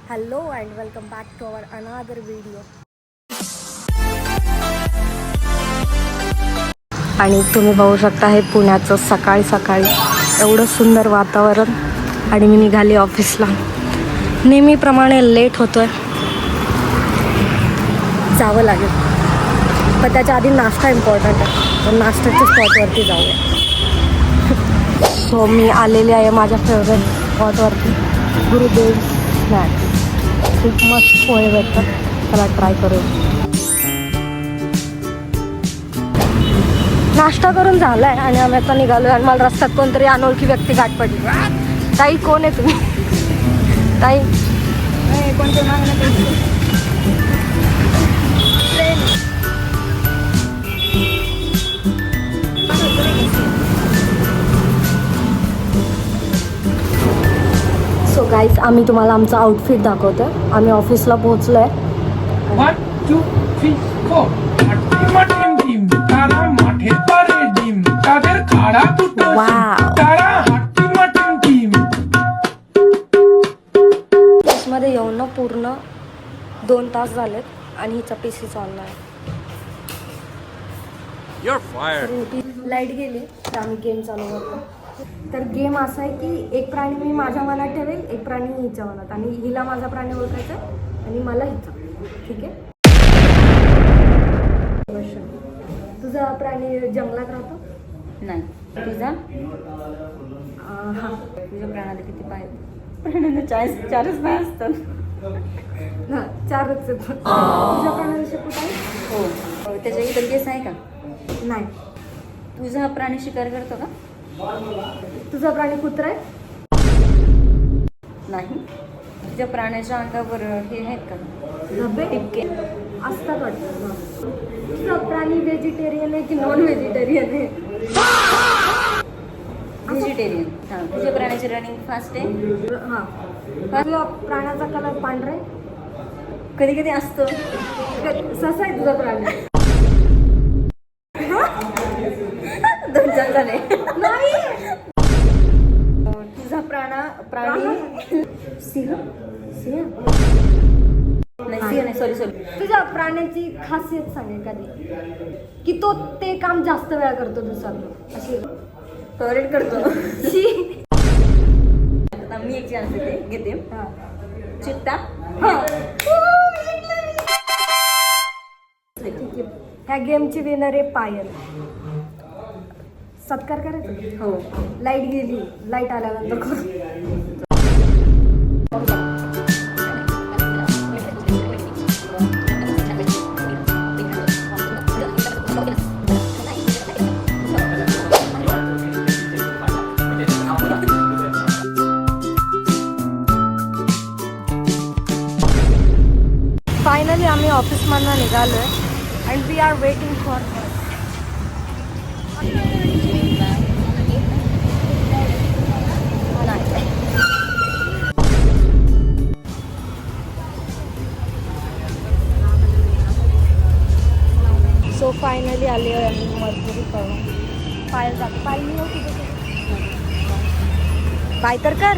Hello and welcome back to our another video. आणि तुम्ही बघू शकता हे पुण्याचं सकाळी सकाळी एवढं सुंदर वातावरण. आणि मी निघाली ऑफिसला. नेहमीप्रमाणे लेट होतोय, जावं लागेल. पण त्याच्या आधी नाश्ता इम्पॉर्टंट आहे, तर नाश्त्याच्या स्पॉटवरती जाऊया. सो मी आलेली आहे माझ्या फेवरेट स्पॉटवरती, गुरुदेव स्नॅक. खूप मस्त पोहे भेटतात, त्याला ट्राय करू. नाश्ता करून झाला आहे आणि आम्ही आता निघालो आहे. आणि मला रस्त्यात कोणतरी अनोळखी व्यक्ती गाठ पडली. ताई कोण आहे तुम्ही? ताई कोणते सो गाईज, आम्ही तुम्हाला आमचं आउटफिट दाखवतो. आम्ही ऑफिसला पोहोचलो आहे. 1 2 3 4 মাটিম ডিম তারা মাঠে পারে ডিম তাদের খাড়া দুটো তারা হাট্টি মাটিম ডিম. मध्ये येऊन ना पूर्ण 2 तास झालेत आणि हिचा पीसी चालला आहे. लाईट गेली तर आम्ही गेम चालू करतो. तर गेम असा आहे की एक प्राणी मी माझ्या मनात ठेवेल, एक प्राणी हिच्या मनात, आणि हिला माझा प्राणी ओळखायचा आणि मला हिचा. ठीक आहे. तुझा प्राणी जंगलात राहतो? नाही. तुझा? हां. तुझ्या प्राण्याला किती पाय? प्राण्यांना 4च पाय असतात. हां, 4च. तुझ्या प्राण्याला शेपूट आहे? हो. त्याच्या इतर केस आहे का? नाही. तुझा प्राणी शिकार करतो का? तुझा प्राणी कुत्रा आहे? नाही. तुझ्या प्राण्याच्या अंगावर हे आहेत का? धब्बे टिपके असतात वाटतं. तुझा प्राणी व्हेजिटेरियन आहे की नॉन व्हेजिटेरियन आहे? व्हेजिटेरियन. हां. तुझ्या प्राण्याची रनिंग फास्ट आहे? हां. तुझ्या प्राण्याचा कलर पांढरा आहे? कधी कधी असतो. ससा आहे तुझा प्राणी? 2 झाले. नाही. तुझा प्राणी सिंह? सिंह नाही, सिंह नाही. सॉरी. तुझ्या प्राण्याची खासियत सांग एखादी, की तो ते काम जास्त वेळा करतो दिवसात. अशी टॉयलेट करतो. शी. आता मी एक चान्स घेते. हां. चित्ता. हां. ठीक आहे. ह्या गेमची विनर आहे पायल. सत्कार करायचा? हो. लाईट गेली, लाईट आल्यानंतर करू. फायनली आम्ही ऑफिसमधनं निघालो आहे and we are waiting for. So finally आले आहे आम्ही मजदुरी करून. पायल जाते. पायल मी होती बाय तर कर.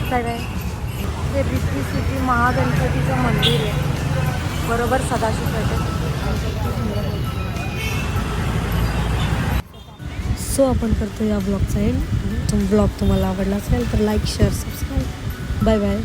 बाय. हे रिद्धी सिद्धी महागणपतीचं मंदिर आहे, बरोबर सदाशिव पेठेत. सो आपण करतो या ब्लॉगचा एंड. ब्लॉग तुम्हाला आवडला असेल तर like, share, subscribe. Bye bye.